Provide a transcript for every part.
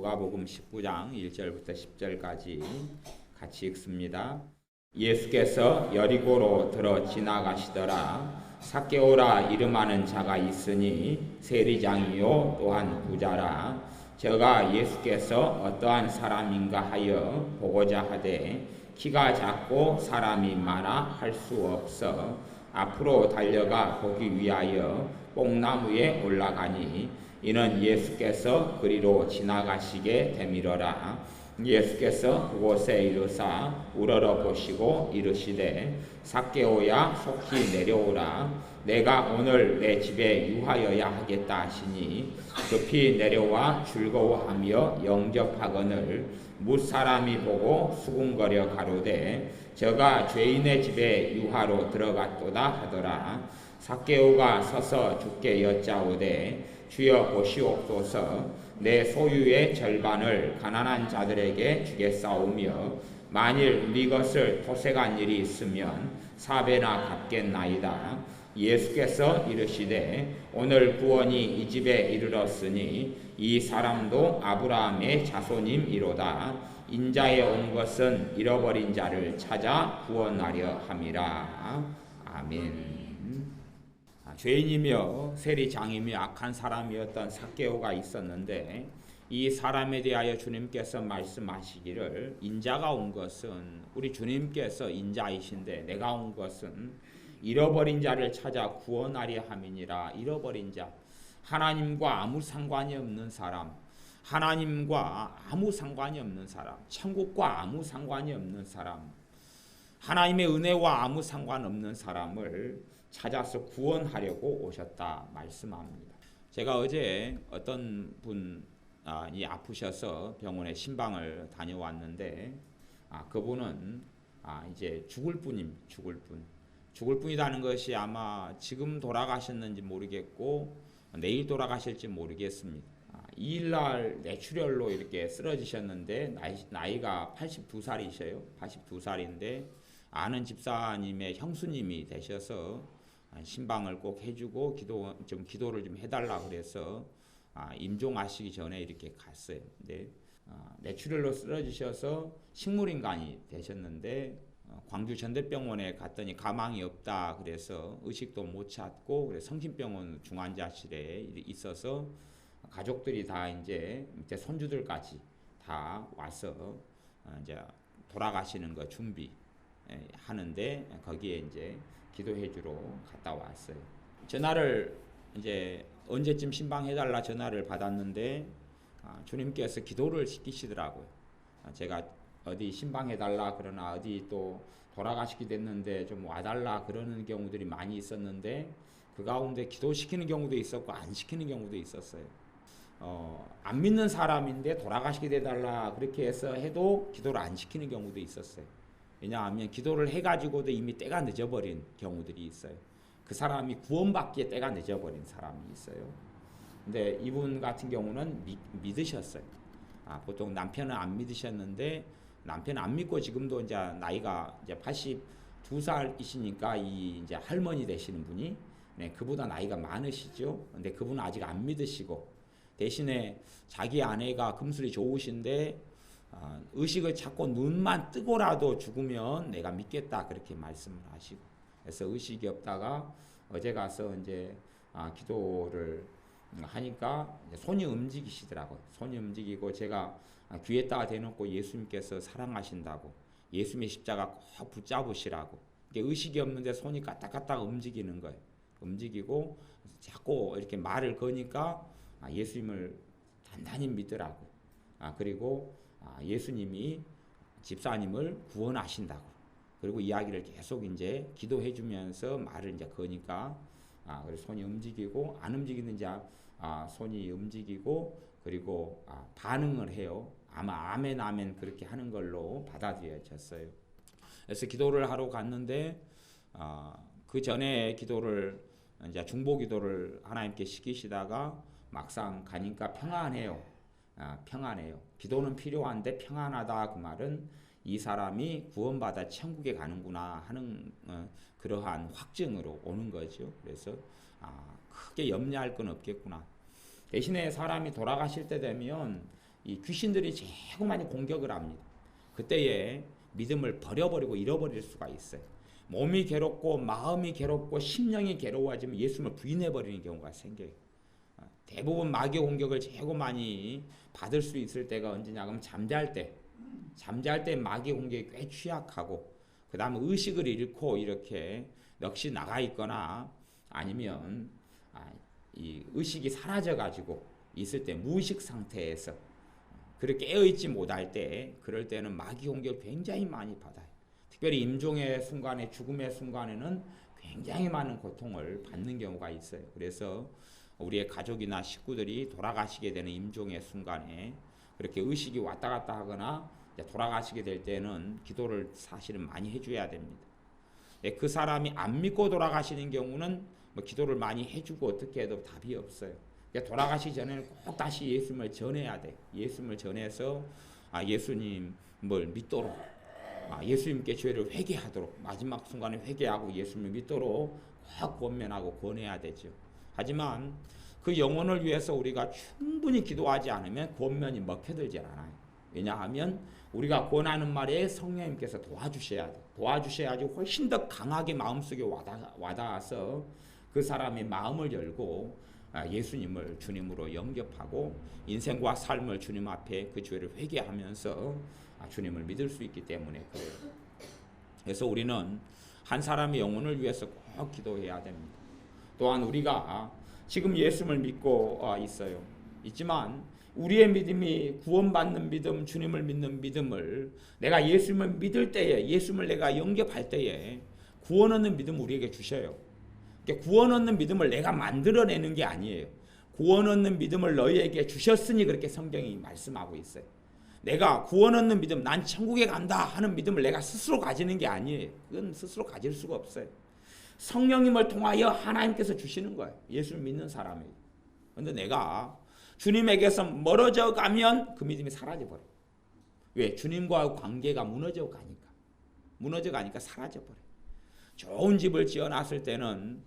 누가복음 19장 1절부터 10절까지 같이 읽습니다. 예수께서 여리고로 들어 지나가시더라. 삭개오라 이름하는 자가 있으니 세리장이요 또한 부자라. 저가 예수께서 어떠한 사람인가 하여 보고자 하되 키가 작고 사람이 많아 할 수 없어 앞으로 달려가 보기 위하여 뽕나무에 올라가니 이는 예수께서 그리로 지나가시게 되밀어라. 예수께서 그곳에 이르사 우러러 보시고 이르시되 삭개오야 속히 내려오라. 내가 오늘 내 집에 유하여야 하겠다 하시니 급히 내려와 즐거워하며 영접하거늘 무사람이 보고 수군거려 가로되 저가 죄인의 집에 유하로 들어갔도다 하더라. 삭개오가 서서 주께 여짜오되 주여 보시옵소서. 내 소유의 절반을 가난한 자들에게 주겠사오며 만일 네 것을 토색한 일이 있으면 4배나 갚겠나이다. 예수께서 이르시되 오늘 구원이 이 집에 이르렀으니 이 사람도 아브라함의 자손임이로다. 인자에 온 것은 잃어버린 자를 찾아 구원하려 함이라. 아멘. 죄인이며 세리장이며 악한 사람이었던 삭개오가 있었는데 이 사람에 대하여 주님께서 말씀하시기를 인자가 온 것은 우리 주님께서 인자이신데 내가 온 것은 잃어버린 자를 찾아 구원하려 함이니라. 잃어버린 자, 하나님과 아무 상관이 없는 사람, 하나님과 아무 상관이 없는 사람, 천국과 아무 상관이 없는 사람, 하나님의 은혜와 아무 상관없는 사람을 찾아서 구원하려고 오셨다 말씀합니다. 제가 어제 어떤 분이 아프셔서 병원에 신방을 다녀왔는데 그분은 이제 죽을 뿐이라는 것이 아마 지금 돌아가셨는지 모르겠고 내일 돌아가실지 모르겠습니다. 2일날 뇌출혈로 이렇게 쓰러지셨는데 나이가 82살이셔요. 82살인데 아는 집사님의 형수님이 되셔서 신방을 꼭 해주고 기도를 좀 해달라 그래서 임종하시기 전에 이렇게 갔어요. 근데 뇌출혈로 쓰러지셔서 식물인간이 되셨는데 광주 전대병원에 갔더니 가망이 없다 그래서 의식도 못 찾고 그래서 성심병원 중환자실에 있어서 가족들이 다 이제 밑에 손주들까지 다 와서 이제 돌아가시는 거 준비 하는데 거기에 이제 기도해 주러 갔다 왔어요. 전화를 이제 언제쯤 신방해달라 전화를 받았는데 주님께서 기도를 시키시더라고요. 제가 어디 신방해달라 그러나 어디 또 돌아가시게 됐는데 좀 와달라 그러는 경우들이 많이 있었는데 그 가운데 기도시키는 경우도 있었고 안 시키는 경우도 있었어요. 안 믿는 사람인데 돌아가시게 돼달라 그렇게 해서 해도 기도를 안 시키는 경우도 있었어요. 왜냐하면 기도를 해가지고도 이미 때가 늦어버린 경우들이 있어요. 그 사람이 구원받기에 때가 늦어버린 사람이 있어요. 근데 이분 같은 경우는 믿으셨어요. 보통 남편은 안 믿으셨는데 남편은 안 믿고 지금도 이제 나이가 이제 82살이시니까 이제 할머니 되시는 분이 그보다 나이가 많으시죠. 근데 그분은 아직 안 믿으시고 대신에 자기 아내가 금술이 좋으신데 의식을 찾고 눈만 뜨고라도 죽으면 내가 믿겠다 그렇게 말씀을 하시고 그래서 의식이 없다가 어제 가서 이제 기도를 하니까 손이 움직이시더라고요. 손이 움직이고 제가 귀에다가 대놓고 예수님께서 사랑하신다고 예수님의 십자가 꼭 붙잡으시라고 의식이 없는데 손이 까딱까딱 움직이는 거예요. 움직이고 자꾸 이렇게 말을 거니까 예수님을 단단히 믿으라고 그리고 예수님이 집사님을 구원하신다고 그리고 이야기를 계속 이제 기도해 주면서 말을 이제 거니까 그래서 손이 움직이고 안 움직이는지 손이 움직이고 그리고 반응을 해요. 아마 아멘 아멘 그렇게 하는 걸로 받아들여졌어요. 그래서 기도를 하러 갔는데 그 전에 기도를 이제 중보 기도를 하나님께 시키시다가 막상 가니까 평안해요. 평안해요. 기도는 필요한데 평안하다 그 말은 이 사람이 구원받아 천국에 가는구나 하는 그러한 확증으로 오는 거죠. 그래서 크게 염려할 건 없겠구나. 대신에 사람이 돌아가실 때 되면 이 귀신들이 제일 많이 공격을 합니다. 그때에 믿음을 버려버리고 잃어버릴 수가 있어요. 몸이 괴롭고 마음이 괴롭고 심령이 괴로워지면 예수님을 부인해버리는 경우가 생겨요. 대부분 마귀 공격을 제일 많이 받을 수 있을 때가 언제냐 그러면 잠잘 때 마귀 공격이 꽤 취약하고 그 다음에 의식을 잃고 이렇게 넋이 나가 있거나 아니면 이 의식이 사라져 가지고 있을 때 무의식 상태에서 그렇게 깨어있지 못할 때 그럴 때는 마귀 공격을 굉장히 많이 받아요. 특별히 임종의 순간에 죽음의 순간에는 굉장히 많은 고통을 받는 경우가 있어요. 그래서 우리의 가족이나 식구들이 돌아가시게 되는 임종의 순간에 그렇게 의식이 왔다 갔다 하거나 돌아가시게 될 때는 기도를 사실은 많이 해줘야 됩니다. 그 사람이 안 믿고 돌아가시는 경우는 뭐 기도를 많이 해주고 어떻게 해도 답이 없어요. 돌아가시기 전에는 꼭 다시 예수님을 전해야 돼. 예수님을 전해서 예수님을 믿도록 예수님께 죄를 회개하도록 마지막 순간에 회개하고 예수님을 믿도록 꼭 권면하고 권해야 되죠. 하지만 그 영혼을 위해서 우리가 충분히 기도하지 않으면 권면이 먹혀들지 않아요. 왜냐하면 우리가 권하는 말에 성령님께서 도와주셔야 돼. 도와주셔야지 훨씬 더 강하게 마음속에 와닿아서 그 사람의 마음을 열고 예수님을 주님으로 영접하고 인생과 삶을 주님 앞에 그 죄를 회개하면서 주님을 믿을 수 있기 때문에 그래요. 그래서 우리는 한 사람의 영혼을 위해서 꼭 기도해야 됩니다. 또한 우리가 지금 예수님을 믿고 있지만 우리의 믿음이 구원받는 믿음, 주님을 믿는 믿음을 내가 예수님을 믿을 때에 예수님을 내가 영접할 때에 구원 얻는 믿음 우리에게 주셔요. 구원 얻는 믿음을 내가 만들어내는 게 아니에요. 구원 얻는 믿음을 너희에게 주셨으니 그렇게 성경이 말씀하고 있어요. 내가 구원 얻는 믿음, 난 천국에 간다 하는 믿음을 내가 스스로 가지는 게 아니에요. 그건 스스로 가질 수가 없어요. 성령님을 통하여 하나님께서 주시는 거예요. 예수를 믿는 사람에게. 그런데 내가 주님에게서 멀어져 가면 그 믿음이 사라져 버려요. 왜? 주님과 관계가 무너져 가니까 사라져 버려요. 좋은 집을 지어놨을 때는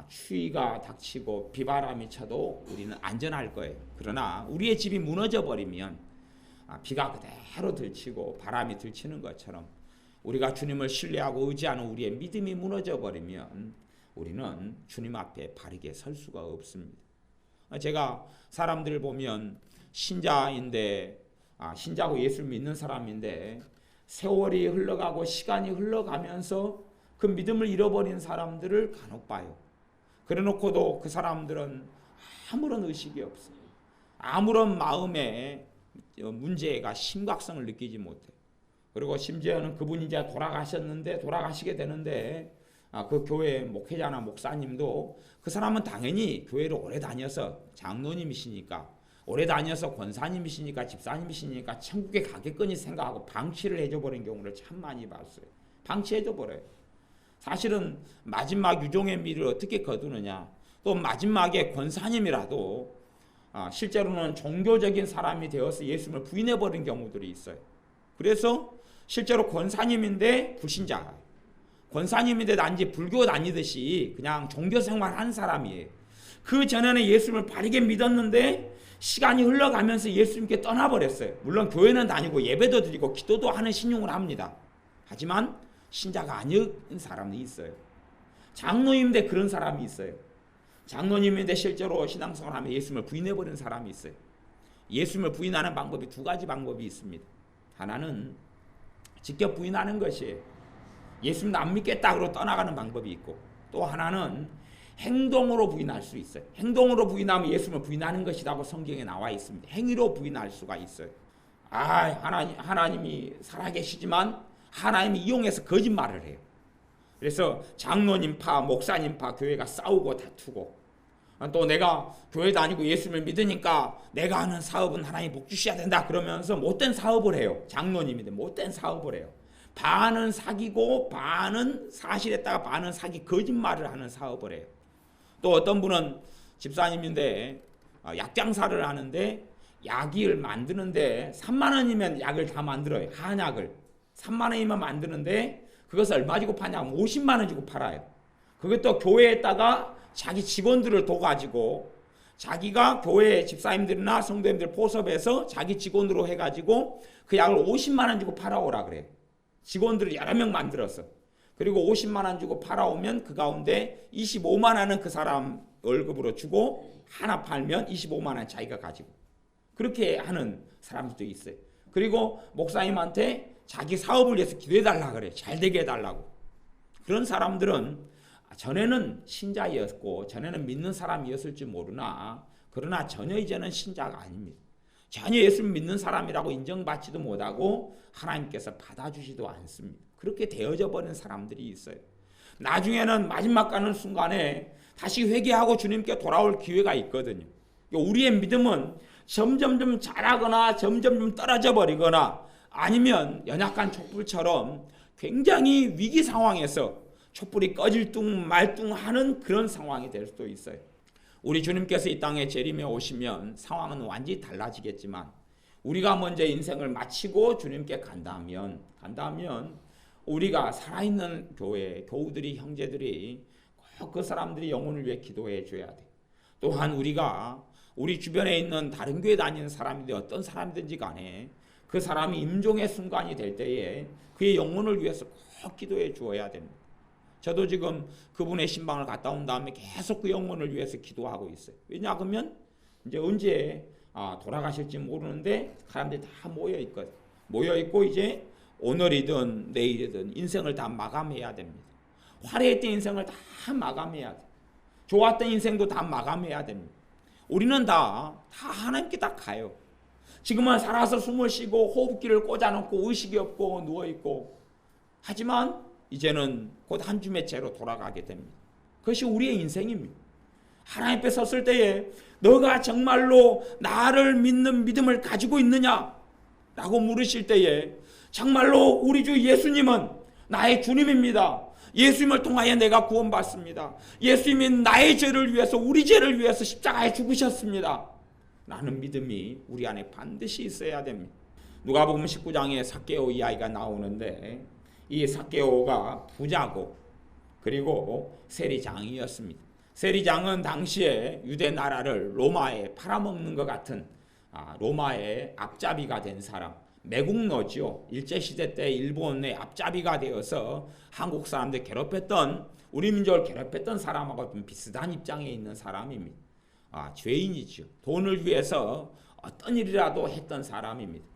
추위가 닥치고 비바람이 쳐도 우리는 안전할 거예요. 그러나 우리의 집이 무너져 버리면 비가 그대로 들치고 바람이 들치는 것처럼 우리가 주님을 신뢰하고 의지하는 우리의 믿음이 무너져 버리면 우리는 주님 앞에 바르게 설 수가 없습니다. 제가 사람들을 보면 신자인데 신자고 예수를 믿는 사람인데 세월이 흘러가고 시간이 흘러가면서 그 믿음을 잃어버린 사람들을 간혹 봐요. 그래놓고도 그 사람들은 아무런 의식이 없어요. 아무런 마음에 문제가 심각성을 느끼지 못해요. 그리고 심지어는 그분이 이제 돌아가시게 되는데 그 교회 목회자나 목사님도 그 사람은 당연히 교회를 오래 다녀서 장로님이시니까 오래 다녀서 권사님이시니까 집사님이시니까 천국에 가겠거니 생각하고 방치를 해줘버린 경우를 참 많이 봤어요. 방치해줘버려요. 사실은 마지막 유종의 미를 어떻게 거두느냐, 또 마지막에 권사님이라도 실제로는 종교적인 사람이 되어서 예수님을 부인해버린 경우들이 있어요. 그래서 실제로 권사님인데 불신자예요. 권사님인데 단지 불교 다니듯이 그냥 종교생활 한 사람이에요. 그 전에는 예수님을 바르게 믿었는데 시간이 흘러가면서 예수님께 떠나버렸어요. 물론 교회는 다니고 예배도 드리고 기도도 하는 신용을 합니다. 하지만 신자가 아닌 사람이 있어요. 장로님인데 그런 사람이 있어요. 장로님인데 실제로 신앙생활을 하면 예수님을 부인해버리는 사람이 있어요. 예수님을 부인하는 방법이 두 가지 방법이 있습니다. 하나는 직접 부인하는 것이에요. 예수님 안 믿겠다 그러고 떠나가는 방법이 있고, 또 하나는 행동으로 부인할 수 있어요. 행동으로 부인하면 예수님을 부인하는 것이라고 성경에 나와 있습니다. 행위로 부인할 수가 있어요. 하나님이 살아계시지만 하나님이 이용해서 거짓말을 해요. 그래서 장로님파, 목사님파 교회가 싸우고 다투고, 또 내가 교회 다니고 예수님을 믿으니까 내가 하는 사업은 하나님 복 주셔야 된다 그러면서 못된 사업을 해요. 장로님인데 못된 사업을 해요. 반은 사기고 반은 사실했다가 반은 사기 거짓말을 하는 사업을 해요. 또 어떤 분은 집사님인데 약장사를 하는데 약을 만드는데 3만 원이면 약을 다 만들어요. 한약을 3만 원이면 만드는데 그것을 얼마 주고 파냐면 50만 원 주고 팔아요. 그것도 교회에다가 자기 직원들을 둬가지고 자기가 교회 집사님들이나 성도님들 포섭해서 자기 직원으로 해가지고 그 약을 50만 원 주고 팔아오라 그래요. 직원들을 여러 명 만들어서. 그리고 50만 원 주고 팔아오면 그 가운데 25만 원은 그 사람 월급으로 주고 하나 팔면 25만 원 자기가 가지고. 그렇게 하는 사람들도 있어요. 그리고 목사님한테 자기 사업을 위해서 기도해달라 그래요. 잘 되게 해달라고. 그런 사람들은 전에는 신자였고 전에는 믿는 사람이었을지 모르나 그러나 전혀 이제는 신자가 아닙니다. 전혀 예수를 믿는 사람이라고 인정받지도 못하고 하나님께서 받아주지도 않습니다. 그렇게 되어져 버린 사람들이 있어요. 나중에는 마지막 가는 순간에 다시 회개하고 주님께 돌아올 기회가 있거든요. 우리의 믿음은 점점 자라거나 점점 떨어져 버리거나 아니면 연약한 촛불처럼 굉장히 위기 상황에서 촛불이 꺼질 둥 말둥 하는 그런 상황이 될 수도 있어요. 우리 주님께서 이 땅에 재림해 오시면 상황은 완전히 달라지겠지만 우리가 먼저 인생을 마치고 주님께 간다면 우리가 살아있는 교회, 교우들이, 형제들이 꼭 그 사람들이 영혼을 위해 기도해 줘야 돼. 또한 우리가 우리 주변에 있는 다른 교회 다니는 사람인데 어떤 사람이든지 간에 그 사람이 임종의 순간이 될 때에 그의 영혼을 위해서 꼭 기도해 주어야 됩니다. 저도 지금 그분의 신방을 갔다 온 다음에 계속 그 영혼을 위해서 기도하고 있어요. 왜냐하면 이제 언제 돌아가실지 모르는데 사람들이 다 모여 있거든. 모여 있고 이제 오늘이든 내일이든 인생을 다 마감해야 됩니다. 화려했던 인생을 다 마감해야 돼. 좋았던 인생도 다 마감해야 됩니다. 우리는 다 하나님께 다 가요. 지금은 살아서 숨을 쉬고 호흡기를 꽂아놓고 의식이 없고 누워있고 하지만 이제는 곧 한 줌의 채로 돌아가게 됩니다. 그것이 우리의 인생입니다. 하나님 앞에 섰을 때에 너가 정말로 나를 믿는 믿음을 가지고 있느냐? 라고 물으실 때에 정말로 우리 주 예수님은 나의 주님입니다. 예수님을 통하여 내가 구원받습니다. 예수님이 나의 죄를 위해서 우리 죄를 위해서 십자가에 죽으셨습니다. 라는 믿음이 우리 안에 반드시 있어야 됩니다. 누가복음 19장에 삭개오 이야기가 나오는데 이 삭개오가 부자고 그리고 세리장이었습니다. 세리장은 당시에 유대 나라를 로마에 팔아먹는 것 같은 로마의 앞잡이가 된 사람, 매국노지요. 일제시대 때 일본의 앞잡이가 되어서 한국 사람들 괴롭혔던 우리 민족을 괴롭혔던 사람하고 좀 비슷한 입장에 있는 사람입니다. 죄인이죠. 돈을 위해서 어떤 일이라도 했던 사람입니다.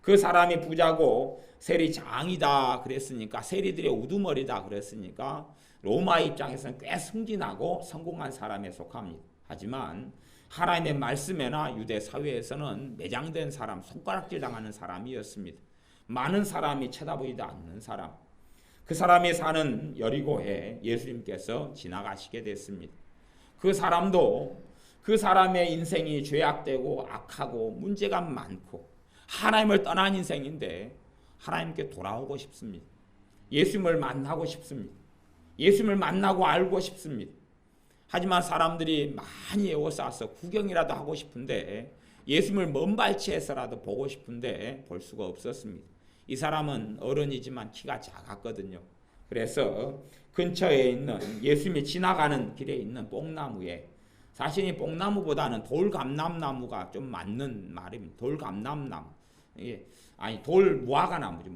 그 사람이 부자고 세리장이다 그랬으니까 세리들의 우두머리다 그랬으니까 로마 입장에서는 꽤 승진하고 성공한 사람에 속합니다. 하지만 하나님의 말씀에나 유대 사회에서는 매장된 사람, 손가락질 당하는 사람이었습니다. 많은 사람이 쳐다보지도 않는 사람. 그 사람이 사는 여리고에 예수님께서 지나가시게 됐습니다. 그 사람도 그 사람의 인생이 죄악되고 악하고 문제가 많고 하나님을 떠난 인생인데 하나님께 돌아오고 싶습니다. 예수님을 만나고 싶습니다. 예수님을 만나고 알고 싶습니다. 하지만 사람들이 많이 에워싸서 구경이라도 하고 싶은데 예수님을 먼 발치에서라도 보고 싶은데 볼 수가 없었습니다. 이 사람은 어른이지만 키가 작았거든요. 그래서 근처에 있는 예수님이 지나가는 길에 있는 뽕나무에 사실 이 뽕나무보다는 돌감람나무가 좀 맞는 말입니다. 돌감람나무. 돌 무화과나무죠.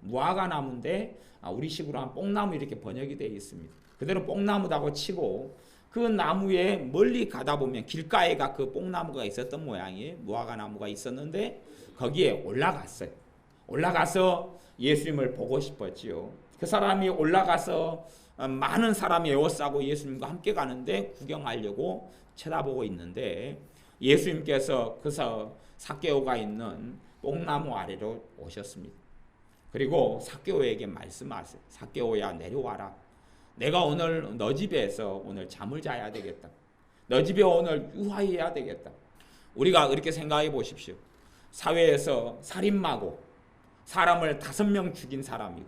무화과나무인데 우리식으로 하면 뽕나무 이렇게 번역이 되어 있습니다. 그대로 뽕나무다고 치고 그 나무에 멀리 가다 보면 길가에가 그 뽕나무가 있었던 모양이에요. 무화과나무가 있었는데 거기에 올라갔어요. 올라가서 예수님을 보고 싶었지요. 그 사람이 올라가서 많은 사람이 에워싸고 예수님과 함께 가는데 구경하려고 쳐다보고 있는데 예수님께서 그 삭개오가 있는 뽕나무 아래로 오셨습니다. 그리고 삭개오에게 말씀하세요. 삭개오야 내려와라. 내가 오늘 너 집에서 오늘 잠을 자야 되겠다. 너 집에 오늘 유하해야 되겠다. 우리가 그렇게 생각해 보십시오. 사회에서 살인마고 사람을 5명 죽인 사람이고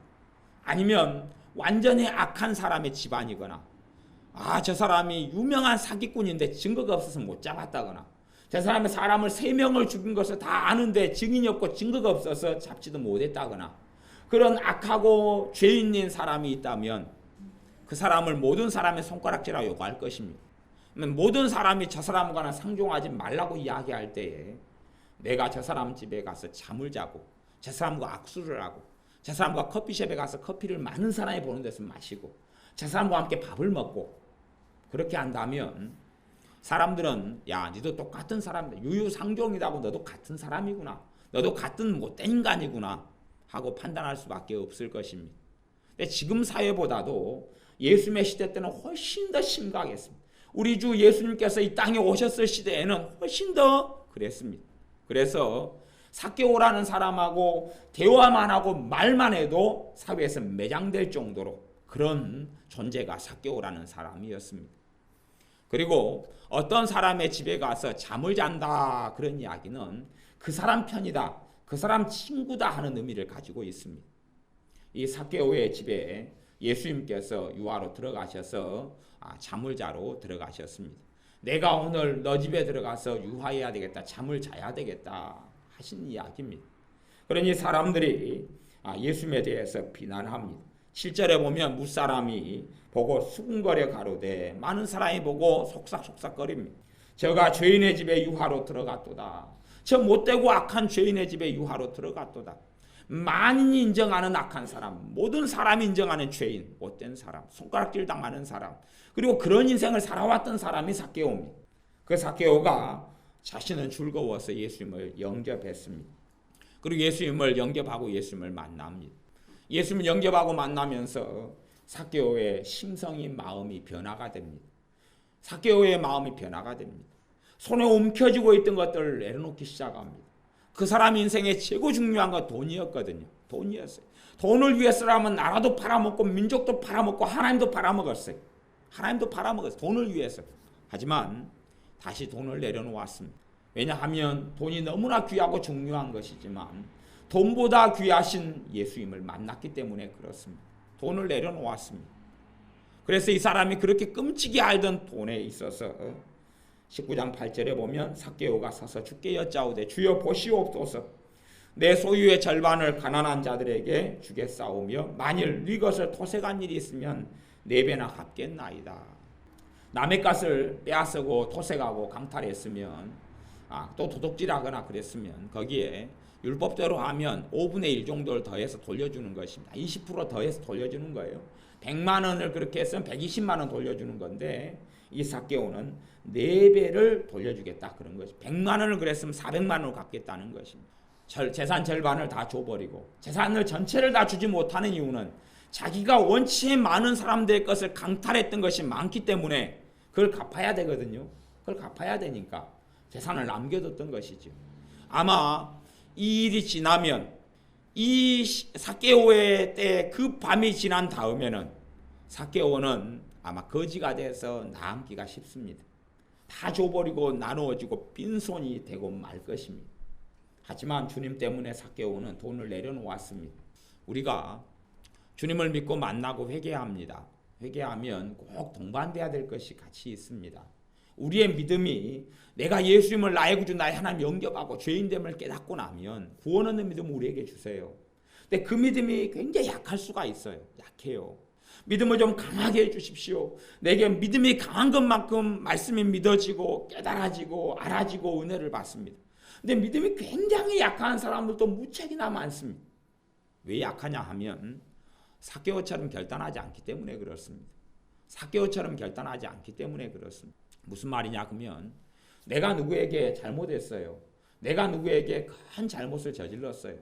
아니면 완전히 악한 사람의 집안이거나 저 사람이 유명한 사기꾼인데 증거가 없어서 못 잡았다거나 저 사람이 사람을 3명을 죽인 것을 다 아는데 증인이 없고 증거가 없어서 잡지도 못했다거나 그런 악하고 죄인인 사람이 있다면 그 사람을 모든 사람의 손가락질하고 요구할 것입니다. 모든 사람이 저 사람과는 상종하지 말라고 이야기할 때에 내가 저 사람 집에 가서 잠을 자고 저 사람과 악수를 하고 저 사람과 커피숍에 가서 커피를 많은 사람이 보는 데서 마시고 저 사람과 함께 밥을 먹고 그렇게 한다면 사람들은 야 니도 똑같은 사람이다. 유유상종이라고 너도 같은 사람이구나. 너도 같은 못된 인간이구나 하고 판단할 수밖에 없을 것입니다. 근데 지금 사회보다도 예수님의 시대 때는 훨씬 더 심각했습니다. 우리 주 예수님께서 이 땅에 오셨을 시대에는 훨씬 더 그랬습니다. 그래서 삭개오라는 사람하고 대화만 하고 말만 해도 사회에서 매장될 정도로 그런 존재가 삭개오라는 사람이었습니다. 그리고 어떤 사람의 집에 가서 잠을 잔다 그런 이야기는 그 사람 편이다, 그 사람 친구다 하는 의미를 가지고 있습니다. 이 삭개오의 집에 예수님께서 유하로 들어가셔서 잠을 자러 들어가셨습니다. 내가 오늘 너 집에 들어가서 유하해야 되겠다, 잠을 자야 되겠다 하신 이야기입니다. 그러니 사람들이 예수님에 대해서 비난합니다. 7절에 보면 무사람이 보고 수군거려 가로되 많은 사람이 보고 속삭속삭거립니다. 저가 죄인의 집에 유하로 들어갔도다. 저 못되고 악한 죄인의 집에 유하로 들어갔도다. 만인이 인정하는 악한 사람, 모든 사람이 인정하는 죄인, 못된 사람, 손가락질 당하는 사람, 그리고 그런 인생을 살아왔던 사람이 삭개오입니다. 그 삭개오가 자신은 즐거워서 예수님을 영접했습니다. 그리고 예수님을 영접하고 예수님을 만납니다. 예수님을 영접하고 만나면서 삭개오의 심성이 마음이 변화가 됩니다. 삭개오의 마음이 변화가 됩니다. 손에 움켜쥐고 있던 것들을 내려놓기 시작합니다. 그 사람 인생의 최고 중요한 건 돈이었거든요. 돈이었어요. 돈을 위해서라면 나라도 팔아먹고 민족도 팔아먹고 하나님도 팔아먹었어요. 하나님도 팔아먹었어요. 돈을 위해서. 하지만 다시 돈을 내려놓았습니다. 왜냐하면 돈이 너무나 귀하고 중요한 것이지만 돈보다 귀하신 예수님을 만났기 때문에 그렇습니다. 돈을 내려놓았습니다. 그래서 이 사람이 그렇게 끔찍이 알던 돈에 있어서 19장 8절에 보면 삭개오가 서서 주께 여짜오되 주여 보시옵소서 내 소유의 절반을 가난한 자들에게 주겠사오며 만일 네 것을 토색한 일이 있으면 4배나 갚겠나이다. 남의 것을 빼앗고 토색하고 강탈했으면 또 도둑질하거나 그랬으면 거기에 율법대로 하면 5분의 1 정도를 더해서 돌려주는 것입니다. 20% 더해서 돌려주는 거예요. 100만 원을 그렇게 했으면 120만 원 돌려주는 건데 이 삭개오는 4배를 돌려주겠다 그런 것이. 100만 원을 그랬으면 400만 원을 갚겠다는 것입니다. 재산 절반을 다 줘버리고 재산을 전체를 다 주지 못하는 이유는 자기가 원치 많은 사람들의 것을 강탈했던 것이 많기 때문에 그걸 갚아야 되거든요. 그걸 갚아야 되니까 재산을 남겨뒀던 것이죠. 아마 이 일이 지나면 이 삭개오의 때 그 밤이 지난 다음에는 삭개오는 아마 거지가 돼서 남기가 쉽습니다. 다 줘버리고 나누어지고 빈손이 되고 말 것입니다. 하지만 주님 때문에 삭개오는 돈을 내려놓았습니다. 우리가 주님을 믿고 만나고 회개합니다. 회개하면 꼭 동반돼야 될 것이 같이 있습니다. 우리의 믿음이 내가 예수님을 나의 구주 나의 하나님 영접하고 죄인됨을 깨닫고 나면 구원 얻는 믿음을 우리에게 주세요. 근데 그 믿음이 굉장히 약할 수가 있어요. 약해요. 믿음을 좀 강하게 해주십시오. 내게 믿음이 강한 것만큼 말씀이 믿어지고 깨달아지고 알아지고 은혜를 받습니다. 근데 믿음이 굉장히 약한 사람들도 무척이나 많습니다. 왜 약하냐 하면 삭개오처럼 결단하지 않기 때문에 그렇습니다. 삭개오처럼 결단하지 않기 때문에 그렇습니다. 무슨 말이냐 그러면 내가 누구에게 잘못했어요. 내가 누구에게 큰 잘못을 저질렀어요.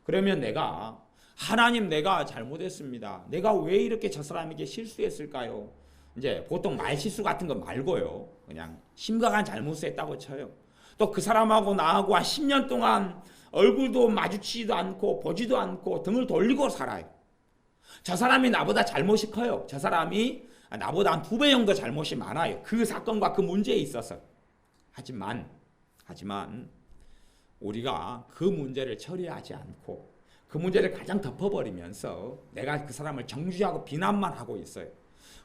그러면 내가 하나님 내가 잘못했습니다. 내가 왜 이렇게 저 사람에게 실수했을까요? 이제 보통 말실수 같은 거 말고요. 그냥 심각한 잘못을 했다고 쳐요. 또 그 사람하고 나하고 한 10년 동안 얼굴도 마주치지도 않고 보지도 않고 등을 돌리고 살아요. 저 사람이 나보다 잘못이 커요. 저 사람이 나보다 한 2배 정도 잘못이 많아요. 그 사건과 그 문제에 있어서. 하지만 우리가 그 문제를 처리하지 않고 그 문제를 가장 덮어버리면서 내가 그 사람을 정죄하고 비난만 하고 있어요.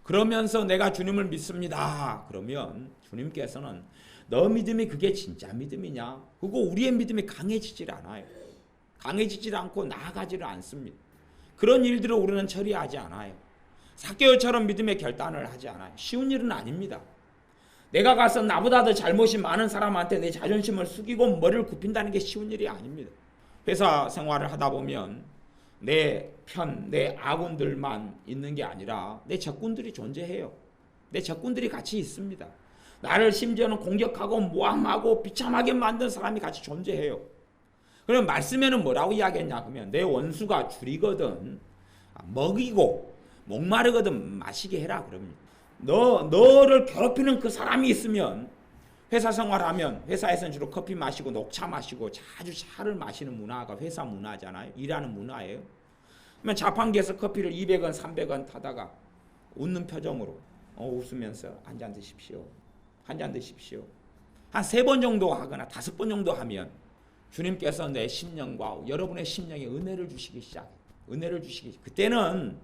그러면서 내가 주님을 믿습니다. 그러면 주님께서는 너 믿음이 그게 진짜 믿음이냐? 그거 우리의 믿음이 강해지질 않아요. 강해지질 않고 나아가지를 않습니다. 그런 일들을 우리는 처리하지 않아요. 삭개오처럼 믿음의 결단을 하지 않아요. 쉬운 일은 아닙니다. 내가 가서 나보다 더 잘못이 많은 사람한테 내 자존심을 숙이고 머리를 굽힌다는 게 쉬운 일이 아닙니다. 회사 생활을 하다 보면 내 편, 내 아군들만 있는 게 아니라 내 적군들이 존재해요. 내 적군들이 같이 있습니다. 나를 심지어는 공격하고 모함하고 비참하게 만든 사람이 같이 존재해요. 그럼 말씀에는 뭐라고 이야기했냐 그러면 내 원수가 줄이거든 먹이고 목마르거든 마시게 해라 그럽니다. 너를 괴롭히는 그 사람이 있으면 회사 생활하면 회사에서는 주로 커피 마시고 녹차 마시고 자주 차를 마시는 문화가 회사 문화잖아요. 일하는 문화예요. 그러면 자판기에서 커피를 200원 300원 타다가 웃는 표정으로 웃으면서 한 잔 드십시오. 한 잔 드십시오. 한 3번 정도 하거나 5번 정도 하면 주님께서 내 심령과 여러분의 심령에 은혜를 주시기 시작해요. 은혜를 주시기. 그때는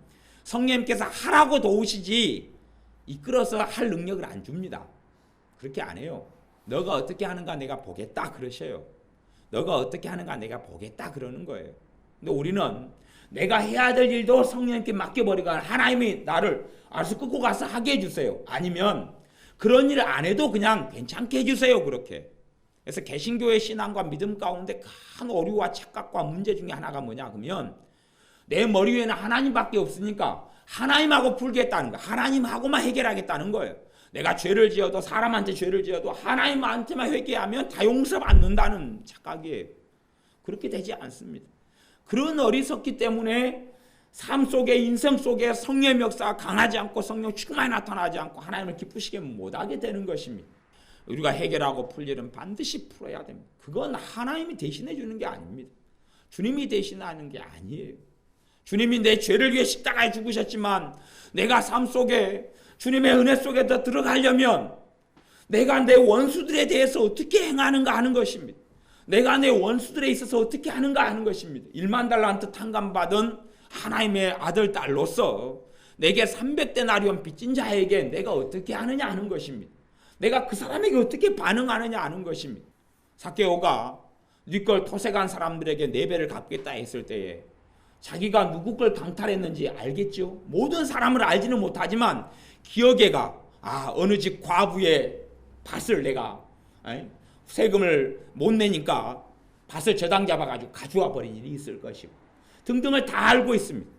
성령님께서 하라고 도우시지 이끌어서 할 능력을 안 줍니다. 그렇게 안 해요. 너가 어떻게 하는가 내가 보겠다 그러셔요. 너가 어떻게 하는가 내가 보겠다 그러는 거예요. 근데 우리는 내가 해야 될 일도 성령님께 맡겨버리거나 하나님이 나를 알아서 끌고 가서 하게 해주세요. 아니면 그런 일을 안 해도 그냥 괜찮게 해주세요. 그렇게. 그래서 개신교의 신앙과 믿음 가운데 큰 오류와 착각과 문제 중에 하나가 뭐냐 그러면 내 머리 위에는 하나님밖에 없으니까 하나님하고 풀겠다는 거예요. 하나님하고만 해결하겠다는 거예요. 내가 죄를 지어도 사람한테 죄를 지어도 하나님한테만 회개하면 다 용서받는다는 착각이에요. 그렇게 되지 않습니다. 그런 어리석기 때문에 삶 속에 인생 속에 성령의 역사가 강하지 않고 성령 충만히 나타나지 않고 하나님을 기쁘시게 못하게 되는 것입니다. 우리가 해결하고 풀 일은 반드시 풀어야 됩니다. 그건 하나님이 대신해 주는 게 아닙니다. 주님이 대신하는 게 아니에요. 주님이 내 죄를 위해 십자가에 죽으셨지만 내가 삶 속에 주님의 은혜 속에 더 들어가려면 내가 내 원수들에 대해서 어떻게 행하는가 하는 것입니다. 내가 내 원수들에 있어서 어떻게 하는가 하는 것입니다. 1만 달란트 탕감받은 하나님의 아들 딸로서 내게 300데나리온 빚진 자에게 내가 어떻게 하느냐 하는 것입니다. 내가 그 사람에게 어떻게 반응하느냐 하는 것입니다. 삭개오가 네 걸 토색한 사람들에게 4배를 갚겠다 했을 때에 자기가 누구 걸 강탈했는지 알겠죠. 모든 사람을 알지는 못하지만 기억에가 어느 집 과부의 밭을 내가 세금을 못 내니까 밭을 저당 잡아가지고 가져와 버린 일이 있을 것이고 등등을 다 알고 있습니다.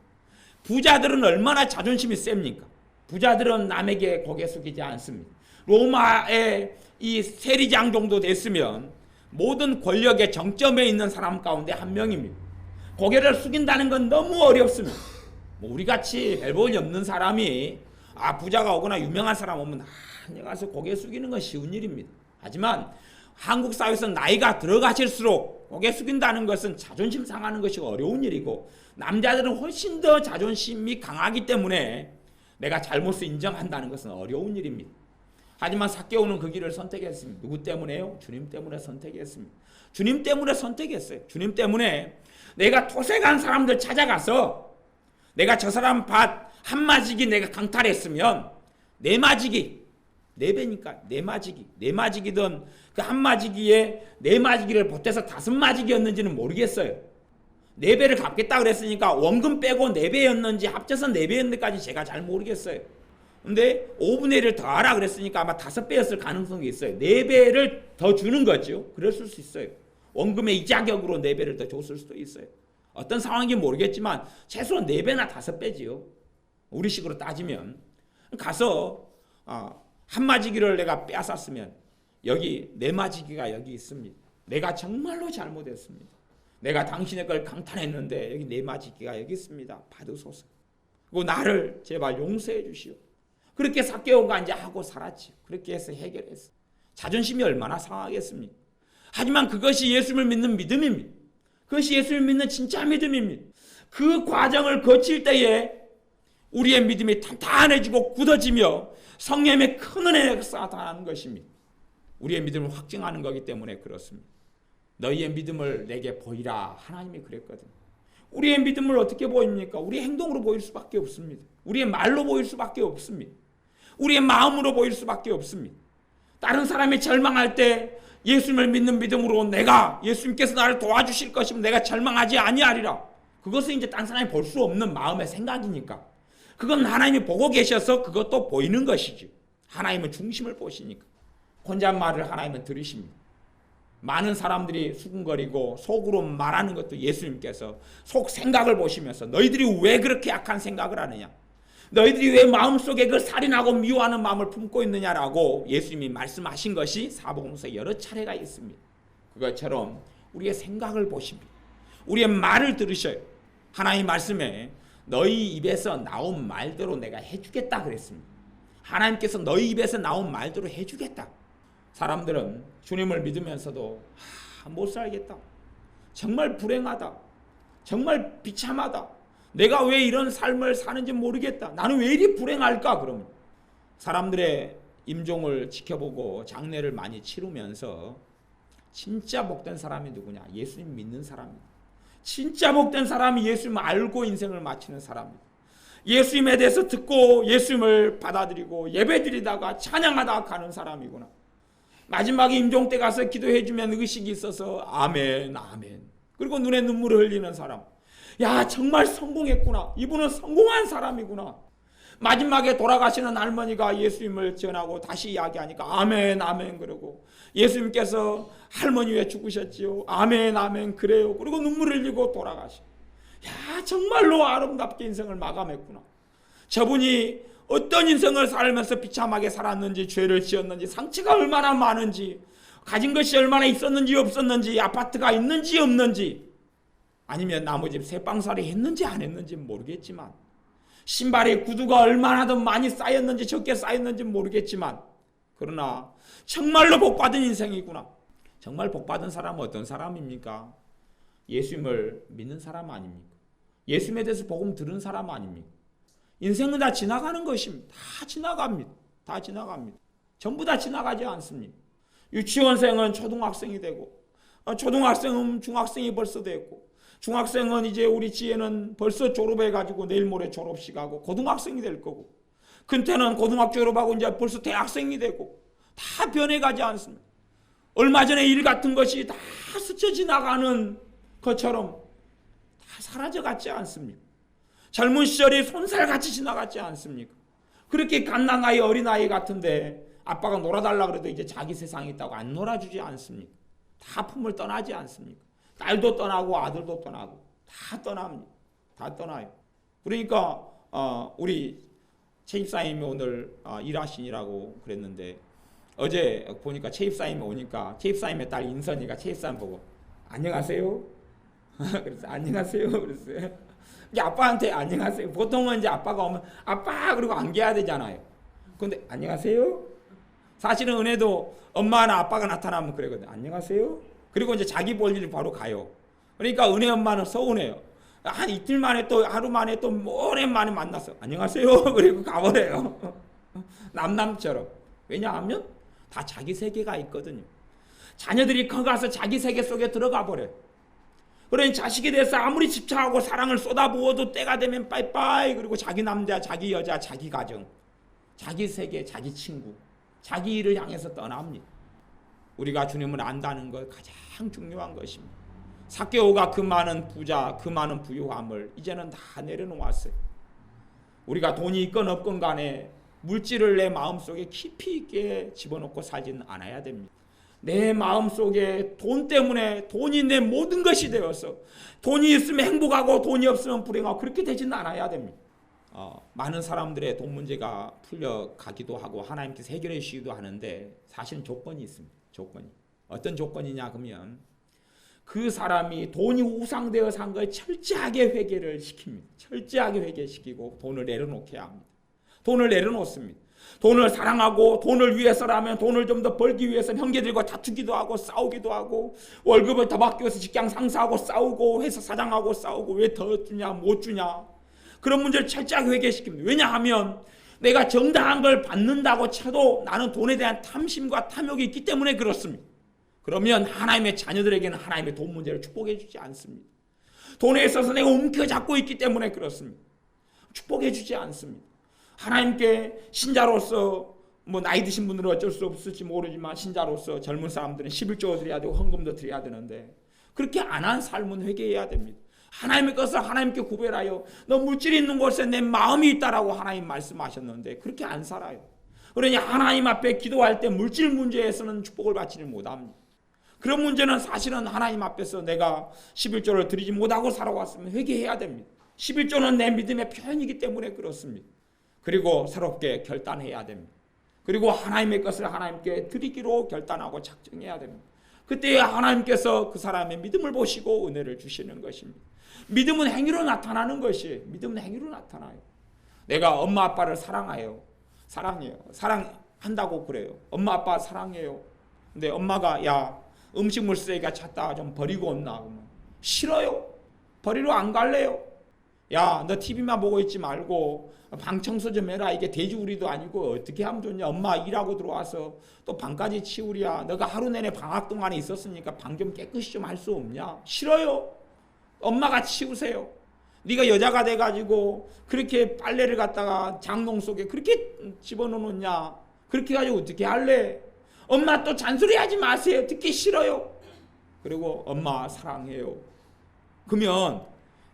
부자들은 얼마나 자존심이 셉니까? 부자들은 남에게 고개 숙이지 않습니다. 로마의 이 세리장 정도 됐으면 모든 권력의 정점에 있는 사람 가운데 한 명입니다. 고개를 숙인다는 건 너무 어렵습니다. 우리같이 별볼이 없는 사람이 부자가 오거나 유명한 사람 오면 가서 고개 숙이는 건 쉬운 일입니다. 하지만 한국 사회에서 나이가 들어가실수록 고개 숙인다는 것은 자존심 상하는 것이 어려운 일이고 남자들은 훨씬 더 자존심이 강하기 때문에 내가 잘못을 인정한다는 것은 어려운 일입니다. 하지만 삭개오는 그 길을 선택했습니다. 누구 때문에요? 주님 때문에 선택했습니다. 주님 때문에 선택했어요. 주님 때문에 내가 토색한 사람들 찾아가서 내가 저 사람 밭 한마지기 내가 강탈했으면 네마지기 4배니까 네마지기든 그 한마지기에 네마지기를 보태서 5마지기였는지는 모르겠어요. 4배를 갚겠다 그랬으니까 원금 빼고 4배였는지 합쳐서 4배였는지까지 제가 잘 모르겠어요. 근데 5분의 1을 더하라 그랬으니까 아마 5배였을 가능성이 있어요. 4배를 더 주는 거죠. 그랬을 수 있어요. 원금의 이자격으로 4배를 더 줬을 수도 있어요. 어떤 상황인지 모르겠지만 최소한 4배나 5배지요. 우리식으로 따지면 가서 한마지기를 내가 빼앗았으면 여기 네마지기가 여기 있습니다. 내가 정말로 잘못했습니다. 내가 당신의 걸 강탈했는데 여기 네마지기가 여기 있습니다. 받으소서. 그리고 나를 제발 용서해 주시오. 그렇게 삭개오가 이제 하고 살았지. 그렇게 해서 해결했어. 자존심이 얼마나 상하겠습니까? 하지만 그것이 예수를 믿는 믿음입니다. 그것이 예수를 믿는 진짜 믿음입니다. 그 과정을 거칠 때에 우리의 믿음이 탄탄해지고 굳어지며 성령의 큰 은혜가 나타나는 것입니다. 우리의 믿음을 확증하는 거기 때문에 그렇습니다. 너희의 믿음을 내게 보이라 하나님이 그랬거든요. 우리의 믿음을 어떻게 보입니까? 우리의 행동으로 보일 수밖에 없습니다. 우리의 말로 보일 수밖에 없습니다. 우리의 마음으로 보일 수밖에 없습니다. 다른 사람이 절망할 때 예수님을 믿는 믿음으로 내가 예수님께서 나를 도와주실 것이면 내가 절망하지 아니하리라. 그것은 이제 다른 사람이 볼 수 없는 마음의 생각이니까. 그건 하나님이 보고 계셔서 그것도 보이는 것이지. 하나님은 중심을 보시니까. 혼잣말을 하나님은 들으십니다. 많은 사람들이 수군거리고 속으로 말하는 것도 예수님께서 속 생각을 보시면서 너희들이 왜 그렇게 약한 생각을 하느냐, 너희들이 왜 마음속에 그 살인하고 미워하는 마음을 품고 있느냐라고 예수님이 말씀하신 것이 사복음서에 여러 차례가 있습니다. 그것처럼 우리의 생각을 보십니다. 우리의 말을 들으셔요. 하나님 말씀에 너희 입에서 나온 말대로 내가 해주겠다 그랬습니다. 하나님께서 너희 입에서 나온 말대로 해주겠다. 사람들은 주님을 믿으면서도 못 살겠다, 정말 불행하다, 정말 비참하다, 내가 왜 이런 삶을 사는지 모르겠다, 나는 왜 이리 불행할까. 그러면 사람들의 임종을 지켜보고 장례를 많이 치르면서 진짜 복된 사람이 누구냐? 예수님 믿는 사람입니다. 진짜 복된 사람이 예수님을 알고 인생을 마치는 사람입니다. 예수님에 대해서 듣고 예수님을 받아들이고 예배드리다가 찬양하다가 가는 사람이구나. 마지막에 임종 때 가서 기도해주면 의식이 있어서 아멘 아멘, 그리고 눈에 눈물을 흘리는 사람. 야, 정말 성공했구나, 이분은 성공한 사람이구나. 마지막에 돌아가시는 할머니가 예수님을 전하고 다시 이야기하니까 아멘 아멘 그러고, 예수님께서 할머니 왜 죽으셨지요? 아멘 아멘 그래요. 그리고 눈물 흘리고 돌아가시. 야, 정말로 아름답게 인생을 마감했구나. 저분이 어떤 인생을 살면서 비참하게 살았는지, 죄를 지었는지, 상처가 얼마나 많은지, 가진 것이 얼마나 있었는지 없었는지, 아파트가 있는지 없는지, 아니면 나머지 새빵살이 했는지 안 했는지 모르겠지만, 신발에 구두가 얼마나 더 많이 쌓였는지 적게 쌓였는지 모르겠지만, 그러나 정말로 복받은 인생이구나. 정말 복받은 사람은 어떤 사람입니까? 예수님을 믿는 사람 아닙니까? 예수님에 대해서 복음 들은 사람 아닙니까? 인생은 다 지나가는 것입니다. 다 지나갑니다. 다 지나갑니다. 전부 다 지나가지 않습니다. 유치원생은 초등학생이 되고, 초등학생은 중학생이 벌써 됐고, 중학생은 이제 우리 지혜는 벌써 졸업해가지고 내일 모레 졸업식하고 고등학생이 될 거고, 큰태는 고등학교 졸업하고 이제 벌써 대학생이 되고, 다 변해가지 않습니다. 얼마 전에 일 같은 것이 다 스쳐 지나가는 것처럼 다 사라져갔지 않습니까? 젊은 시절이 손살같이 지나갔지 않습니까? 그렇게 갓난아이 어린아이 같은데 아빠가 놀아달라 그래도 이제 자기 세상이 있다고 안 놀아주지 않습니까? 다 품을 떠나지 않습니까? 딸도 떠나고 아들도 떠나고 다 떠납니다. 다 떠나요. 그러니까 우리 최입사님이 오늘 일하시니라고 그랬는데, 어제 보니까 최입사님이 오니까 최입사님의 딸 인선이가 최입사님 보고 안녕하세요? 그래서 안녕하세요 그랬어요. 이제 아빠한테 안녕하세요. 보통은 이제 아빠가 오면 아빠 그리고 안겨야 되잖아요. 근데 안녕하세요? 사실은 은혜도 엄마나 아빠가 나타나면 그러거든요. 안녕하세요? 그리고 이제 자기 볼 일 바로 가요. 그러니까 은혜 엄마는 서운해요. 한 이틀 만에 또 하루 만에 또 오랜만에 만나서 안녕하세요 그리고 가버려요. 남남처럼. 왜냐하면 다 자기 세계가 있거든요. 자녀들이 커가서 자기 세계 속에 들어가 버려요. 그러니 자식에 대해서 아무리 집착하고 사랑을 쏟아부어도 때가 되면 빠이빠이, 그리고 자기 남자, 자기 여자, 자기 가정, 자기 세계, 자기 친구, 자기 일을 향해서 떠납니다. 우리가 주님을 안다는 것 가장 중요한 것입니다. 삭개오가 그 많은 부자, 그 많은 부유함을 이제는 다 내려놓았어요. 우리가 돈이 있건 없건 간에 물질을 내 마음속에 깊이 있게 집어넣고 살지는 않아야 됩니다. 내 마음속에 돈 때문에 돈이 내 모든 것이 되어서 돈이 있으면 행복하고 돈이 없으면 불행하고 그렇게 되지는 않아야 됩니다. 많은 사람들의 돈 문제가 풀려가기도 하고 하나님께서 해결해 주시기도 하는데 사실은 조건이 있습니다. 조건이. 어떤 조건이냐 그러면 그 사람이 돈이 우상되어 산 걸 철저하게 회개를 시킵니다. 철저하게 회개시키고 돈을 내려놓게 합니다. 돈을 내려놓습니다. 돈을 사랑하고 돈을 위해서라면 돈을 좀 더 벌기 위해서 형제들과 다투기도 하고 싸우기도 하고, 월급을 더 받기 위해서 직장 상사하고 싸우고 회사 사장하고 싸우고 왜 더 주냐 못 주냐, 그런 문제를 철저하게 회개시킵니다. 왜냐하면 내가 정당한 걸 받는다고 쳐도 나는 돈에 대한 탐심과 탐욕이 있기 때문에 그렇습니다. 그러면 하나님의 자녀들에게는 하나님의 돈 문제를 축복해 주지 않습니다. 돈에 있어서 내가 움켜잡고 있기 때문에 그렇습니다. 축복해 주지 않습니다. 하나님께 신자로서 나이 드신 분들은 어쩔 수 없을지 모르지만 신자로서 젊은 사람들은 11조 드려야 되고 헌금도 드려야 되는데 그렇게 안 한 삶은 회개해야 됩니다. 하나님의 것을 하나님께 구별하여 너 물질이 있는 곳에 내 마음이 있다라고 하나님 말씀하셨는데 그렇게 안 살아요. 그러니 하나님 앞에 기도할 때 물질 문제에서는 축복을 받지를 못합니다. 그런 문제는 사실은 하나님 앞에서 내가 11조를 드리지 못하고 살아왔으면 회개해야 됩니다. 11조는 내 믿음의 표현이기 때문에 그렇습니다. 그리고 새롭게 결단해야 됩니다. 그리고 하나님의 것을 하나님께 드리기로 결단하고 작정해야 됩니다. 그때 하나님께서 그 사람의 믿음을 보시고 은혜를 주시는 것입니다. 믿음은 행위로 나타나는 것이에요. 믿음은 행위로 나타나요. 내가 엄마 아빠를 사랑해요. 사랑한다고 그래요. 엄마 아빠 사랑해요. 근데 엄마가 야 음식물 쓰레기가 찼다 좀 버리고 온나 그러면 싫어요. 버리러 안 갈래요. 야 너 TV만 보고 있지 말고 방 청소 좀 해라. 이게 돼지우리도 아니고 어떻게 하면 좋냐. 엄마 일하고 들어와서 또 방까지 치우랴. 너가 하루 내내 방학 동안에 있었으니까 방 좀 깨끗이 좀 할 수 없냐. 싫어요. 엄마가 치우세요. 네가 여자가 돼가지고 그렇게 빨래를 갖다가 장롱 속에 그렇게 집어넣느냐. 그렇게 가지고 어떻게 할래. 엄마 또 잔소리하지 마세요. 듣기 싫어요. 그리고 엄마 사랑해요. 그러면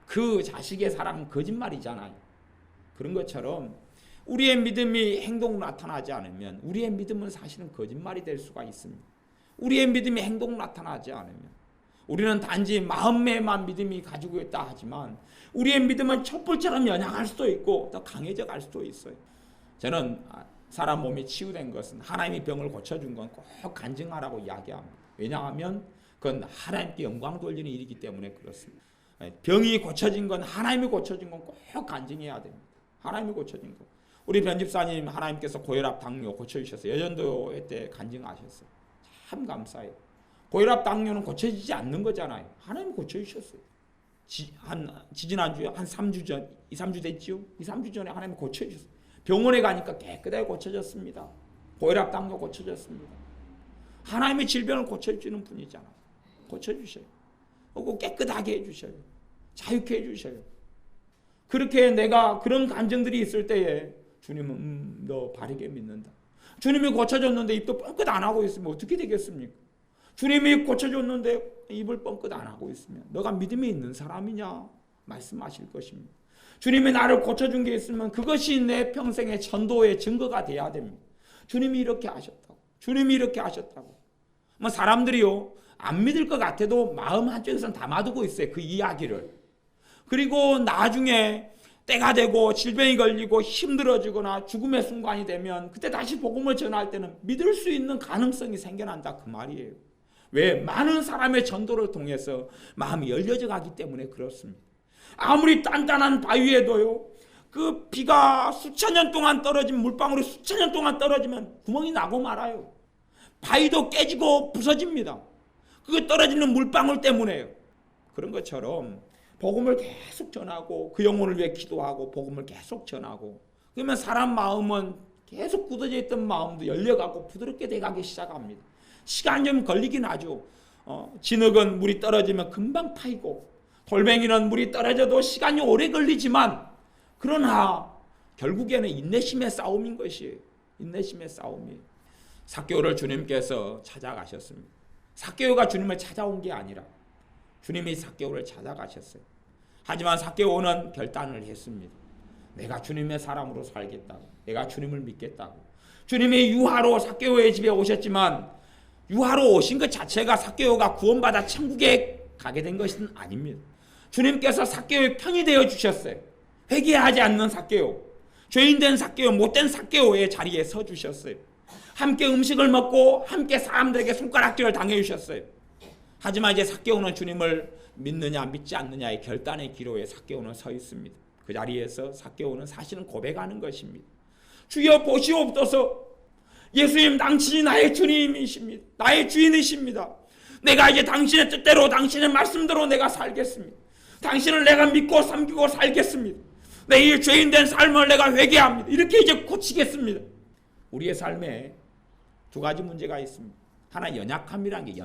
그 자식의 사랑은 거짓말이잖아요. 그런 것처럼 우리의 믿음이 행동으로 나타나지 않으면 우리의 믿음은 사실은 거짓말이 될 수가 있습니다. 우리의 믿음이 행동으로 나타나지 않으면 우리는 단지 마음에만 믿음이 가지고 있다 하지만 우리의 믿음은 촛불처럼 연약할 수도 있고 더 강해져 갈 수도 있어요. 저는 사람 몸이 치유된 것은 하나님이 병을 고쳐준 건 꼭 간증하라고 이야기합니다. 왜냐하면 그건 하나님께 영광 돌리는 일이기 때문에 그렇습니다. 병이 고쳐진 건 하나님이 고쳐진 건 꼭 간증해야 됩니다. 하나님이 고쳐진 거. 우리 변집사님 하나님께서 고혈압 당뇨 고쳐주셨어요. 여전도회 때 간증하셨어요. 참 감사해요. 고혈압 당뇨는 고쳐지지 않는 거잖아요. 하나님이 고쳐주셨어요. 지지난주에 한 3주 전 2-3주 됐지요? 2-3주 전에 하나님이 고쳐주셨어요. 병원에 가니까 깨끗하게 고쳐졌습니다. 고혈압 당뇨 고쳐졌습니다. 하나님의 질병을 고쳐주는 분이잖아요. 고쳐주셔요. 꼭 깨끗하게 해주셔요. 자유케 해주셔요. 그렇게 내가 그런 감정들이 있을 때에 주님은 너 바르게 믿는다. 주님이 고쳐줬는데 입도 뻥끗 안 하고 있으면 어떻게 되겠습니까? 주님이 고쳐줬는데 입을 뻥끗 안 하고 있으면 너가 믿음이 있는 사람이냐 말씀하실 것입니다. 주님이 나를 고쳐준 게 있으면 그것이 내 평생의 전도의 증거가 돼야 됩니다. 주님이 이렇게 하셨다고. 주님이 이렇게 하셨다고. 뭐 사람들이요 안 믿을 것 같아도 마음 한쪽에서는 담아두고 있어요. 그 이야기를. 그리고 나중에 때가 되고 질병이 걸리고 힘들어지거나 죽음의 순간이 되면 그때 다시 복음을 전할 때는 믿을 수 있는 가능성이 생겨난다 그 말이에요. 왜? 많은 사람의 전도를 통해서 마음이 열려져 가기 때문에 그렇습니다. 아무리 단단한 바위에도요 그 비가 수천 년 동안 떨어진 물방울이 수천 년 동안 떨어지면 구멍이 나고 말아요. 바위도 깨지고 부서집니다. 그거 떨어지는 물방울 때문에요. 그런 것처럼 복음을 계속 전하고 그 영혼을 위해 기도하고 복음을 계속 전하고 그러면 사람 마음은 계속 굳어져 있던 마음도 열려가고 부드럽게 돼가기 시작합니다. 시간 좀 걸리긴 하죠. 진흙은 물이 떨어지면 금방 파이고 돌멩이는 물이 떨어져도 시간이 오래 걸리지만 그러나 결국에는 인내심의 싸움인 것이에요. 인내심의 싸움이에요. 삭개오를 주님께서 찾아가셨습니다. 삭개오가 주님을 찾아온 게 아니라 주님이 삭개오를 찾아가셨어요. 하지만 삭개오는 결단을 했습니다. 내가 주님의 사람으로 살겠다고. 내가 주님을 믿겠다고. 주님이 유하로 삭개오의 집에 오셨지만 유하로 오신 것 자체가 삭개오가 구원받아 천국에 가게 된 것은 아닙니다. 주님께서 삭개오의 편이 되어 주셨어요. 회개하지 않는 삭개오, 죄인된 삭개오, 못된 삭개오의 자리에 서 주셨어요. 함께 음식을 먹고 함께 사람들에게 손가락질을 당해 주셨어요. 하지만 이제 삭개오는 주님을 믿느냐 믿지 않느냐의 결단의 기로에 삭개오는 서 있습니다. 그 자리에서 삭개오는 사실은 고백하는 것입니다. 주여 보시옵소서. 예수님 당신이 나의 주님이십니다. 나의 주인이십니다. 내가 이제 당신의 뜻대로 당신의 말씀대로 내가 살겠습니다. 당신을 내가 믿고 섬기고 살겠습니다. 내 이 죄인된 삶을 내가 회개합니다. 이렇게 이제 고치겠습니다. 우리의 삶에 두 가지 문제가 있습니다. 하나 연약함이라는 게